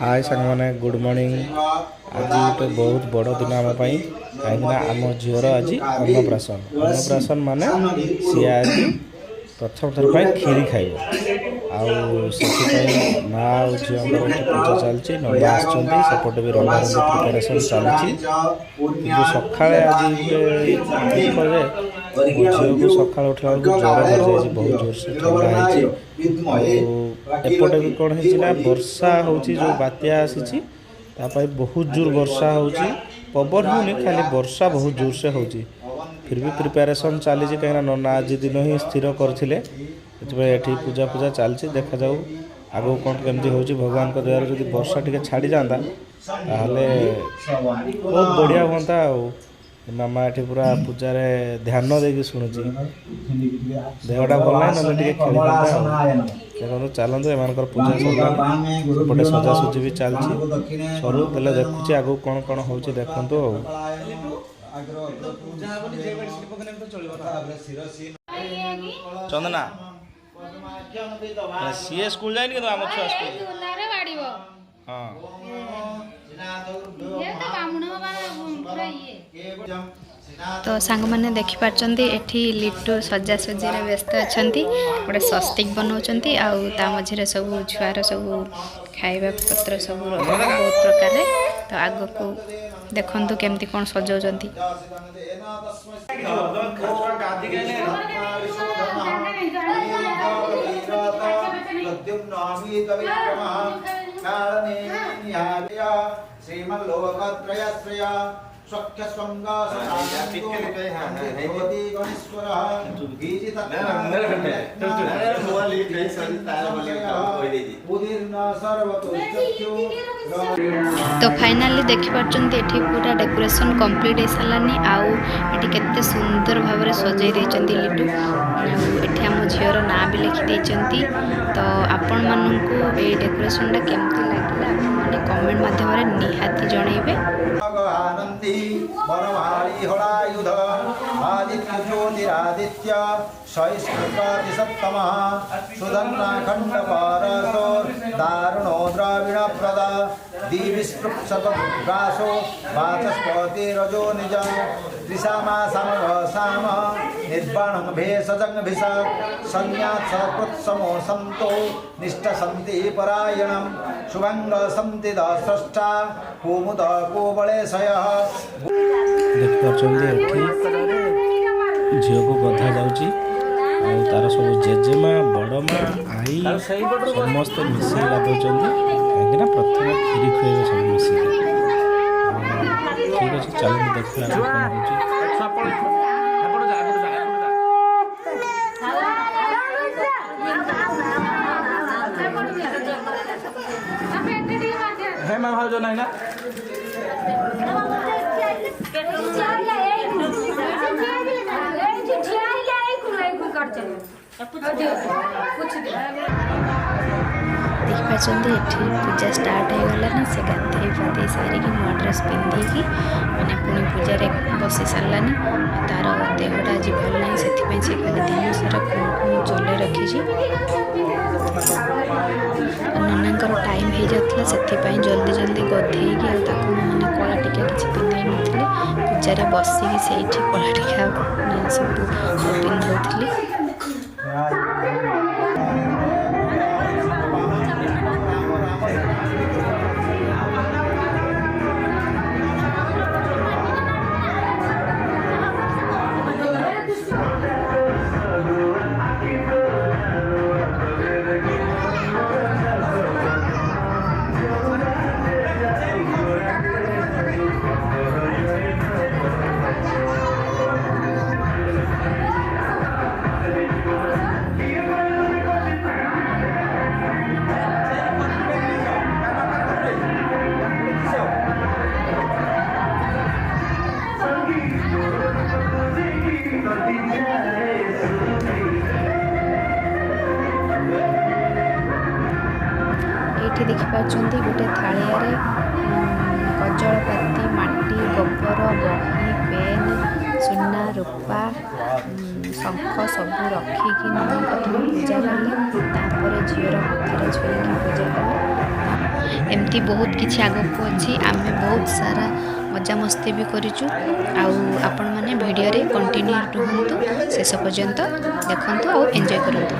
हाय सांग मैंने good morning. आज गोटे बहुत बड़ दिन आम कहीं आम झीर आज अन्नप्राशन माने सी आज प्रथम थर पर खीरी खाइब माँ और झील पूजा चलती नंदा आसपटे भी रंगा रंगी प्रिपेरेसन चलती कि सका आज दुख जे झील को सका उठला ज्वर हो जाए बहुत जोर से ठंडा एपटे भी कौन है वर्षा हो जो बात्या आसी बहुत जोर वर्षा हो पवन होनी खाली वर्षा बहुत जोर से हो फिर भी प्रिपेरेसन चली कहीं नना आज दिन ही स्थिर करते ये पूजा पूजा चलती देखा जाऊ आगो कौन केमती हो भगवान को दयार जो वर्षा टी छाड़ी जाता बहुत बढ़िया हाँ मामा ये पूरा पूजार ध्यान देकी शुणुची देहटा भल ना ना खेल देखो चलते एम पूजा सरपटे सजासुजी भी चलती सरू तेल देखुची आगू कौन कौन हो देखु चंदना सीए स्कूल जाए कि आम छुआ स्कूल हाँ तो सांग मैंने देखिपार्चंती एठी लिट्टू सजासजी व्यस्त अच्छा गोटे स्वस्तिक बनाऊँच आ मझे सब छुआर सब खाଇବା पत्र सब बहुत प्रकार तो आग को देखु केमती कौन सजाऊँच तो फाइनाली देखिपार्चंती एठी पूरा डेकोरेशन कंप्लीट हो सारानी आउ एठी केते सुंदर भाव में सजाई देइचंती लिट्टू एठी हम झीर ना भी लिखि देइचंती तो आपण माननकु ए डेकोरेशन टा केमती लागला आपण माने कमेंट माध्यम रे निहाती जणैबे। आनंदी वरवाली हलायुध आदित्य ज्योतिरादित्य सहिष्णुकातिसप्तमः सुधन्ना खण्डपारसो दारुणो द्राविण प्रदा दिविस्पृक्षतगासो वाचस्पति रजो निज त्रिसामा समवसाम निर्बाणं भेषजं भिष संज्ञात् सकृत्समो सन्तो निष्ठसन्ति परायणं शुभंग सन्ति दस्रष्टा कुमुद कुबलेशयः झील को गधा जाऊँगी तार सब जेजेमा बड़मा आई समस्त मिसे गाधुं कहीं प्रथम खीरी खुएबे सब मिसे ठीक अच्छे चलते देखा कौन है माँ भाव जो नहीं ना देखिपार्चंती एठी पूजा स्टार्ट हो गला ना से गाधे पाधे सारिकी नुआ ड्रेस पिंधिकी मैंने पुणी पूजा बसी सारानी तार देहटा आज भल ना से खाली दिन सारा कुम चले रखी ननांकर टाइम हो जाता से जल्दी जल्दी गधे मैंने कला टीका किसी पिंधे नी पूजार बसिकी से कला टीका सब पिंधुली ये देखिपार्चंती गोटे थालिया कजलपाती माटी गोबर बही पेन सुना रूपा ଶଙ୍ଖ ସବୁ ରଖିକି ପ୍ରଥମେ ପୂଜା କଲେ, ତାପରେ ଝିଅର ହାତରେ ଛୁଇଁକି ପୂଜା କଲେ। ଏମିତି ବହୁତ କିଛି ଆଗକୁ ଅଛି। ଆମେ ବହୁତ ସାରା ମଜାମସ୍ତି ବି କରିଛୁ। ଆଉ ଆପଣମାନେ ଭିଡ଼ିଓରେ କଣ୍ଟିନ୍ୟୁ ରୁହନ୍ତୁ, ଶେଷ ପର୍ଯ୍ୟନ୍ତ ଦେଖନ୍ତୁ ଆଉ ଏନ୍ଜୟ କରନ୍ତୁ।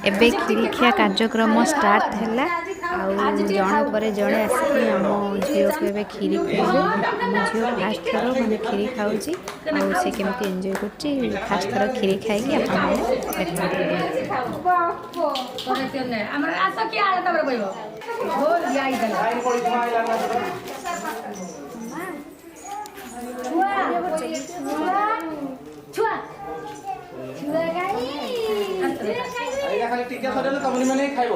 ଏବେ କ୍ଷୀରିଖିଆ କାର୍ଯ୍ୟକ୍ରମ ଷ୍ଟାର୍ଟ ହେଲା। ଆଉ ଜଣ ପରେ ଜଣେ ଆସିକି ଆମ ଝିଅକୁ ଏବେ କ୍ଷୀରି ଖୁଆଇବେ। ଆମ ଝିଅ ଫାଷ୍ଟ ଥର ମାନେ କ୍ଷୀରି ଖାଉଛି, ଆଉ ସେ କେମିତି ଏନ୍ଜୟ କରୁଛି ଫାଷ୍ଟ ଥର କ୍ଷୀରି ଖାଇକି ଆପଣମାନେ ଖାଲି ଟିକେ ସରିଲେ ତମରି ମାନେ ଖାଇବ।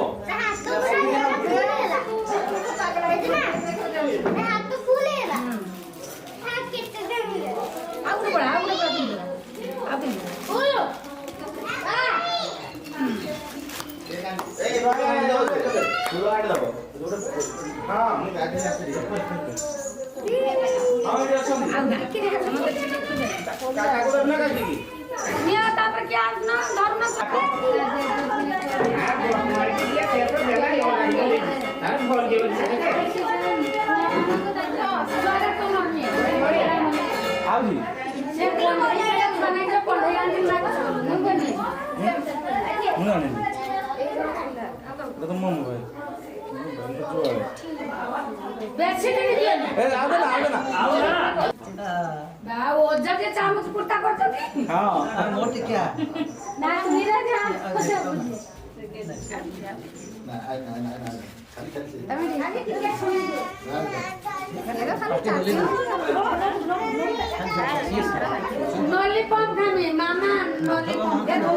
लॉलीपॉप खाने मामा लॉलीपॉप के दो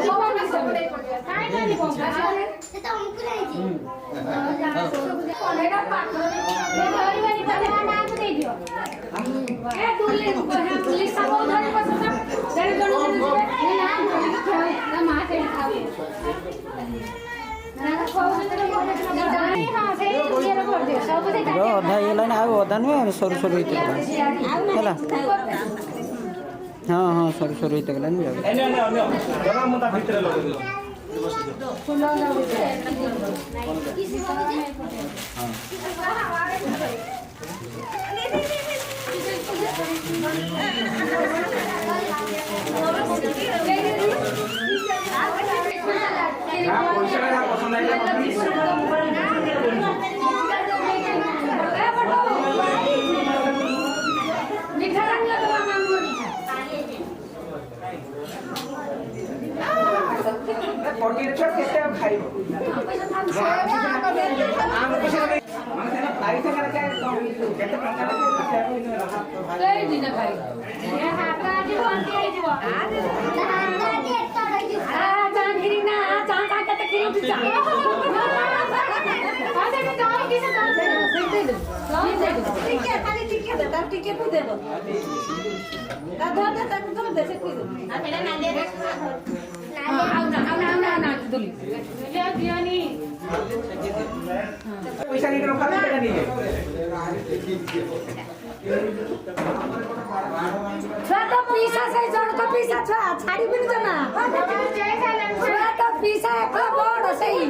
खाए लॉलीपॉप ये तो हमको नहीं थी कोनेगा पाट ये घरी वाली पाटे नाम दे दियो ए दुल्ले दुल्ले सब उधर पसंद जड़े जड़े ये नाम ना मां से खाओ ଅଧା ହେଇଗଲାଣି ଆଉ ଅଧା ନୁହେଁ ସରୁ ସରୁ ହେଇତେ ହେଲା ହଁ ହଁ ସରୁ ସରୁ ହେଇତେ ଗଲାଣି पैसा नहीं रखा नहीं छुआ तो पीसा से जड़ को पीसा छुआ छाड़ी बिन जना छुआ तो पीसा एकला बड़ सही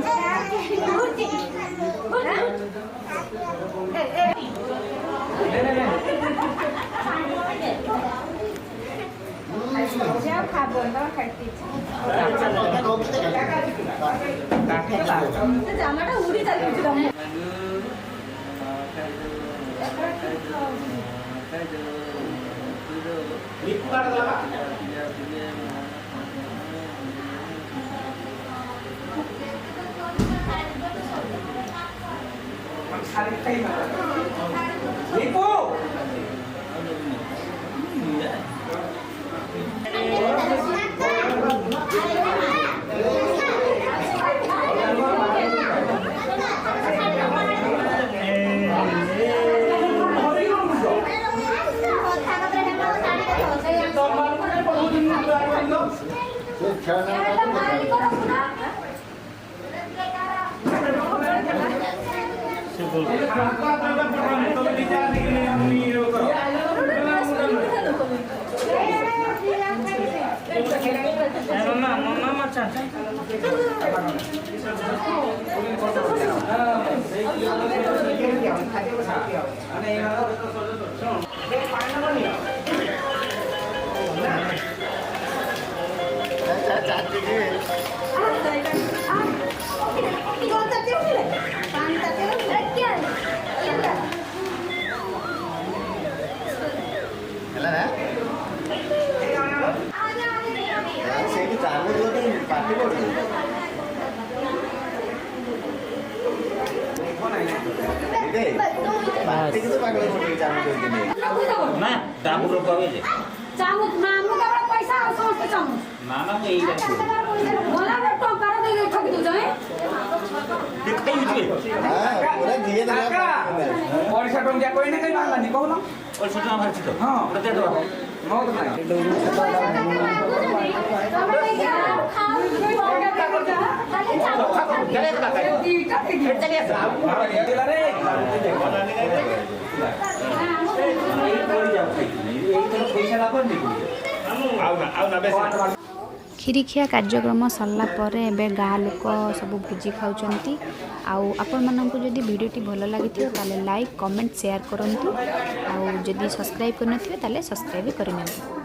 जाओ खा बोल ना खाती জামাটা উড়ি যাচ্ছে চামচ না আমু কেবল পয়সা আর সমস্ত চামচ না না এই বলা রে টঙ্কার দিয়ে ঠকি দউ যাই দেখাই দিবে হ্যাঁ ওরা দিয়ে দেবে पैसा टंकिया कोई नहीं कहीं मांगा नहीं कहो ना और छोटा हम है तो हाँ ওটা দে দাও बहुत नहीं चला रे କ୍ଷୀରିଖିଆ କାର୍ଯ୍ୟକ୍ରମ ସରିଲା ପରେ ଏବେ ଗାଁ ଲୋକ ସବୁ ଭୋଜି ଖାଉଛନ୍ତି। ଆଉ ଆପଣମାନଙ୍କୁ ଯଦି ଭିଡ଼ିଓଟି ଭଲ ଲାଗିଥିବ ତାହେଲେ ଲାଇକ୍ କମେଣ୍ଟ ସେୟାର କରନ୍ତୁ। ଆଉ ଯଦି ସବସ୍କ୍ରାଇବ୍ କରିନଥିବେ ତାହେଲେ ସବସ୍କ୍ରାଇବ୍ କରିନିଅନ୍ତୁ।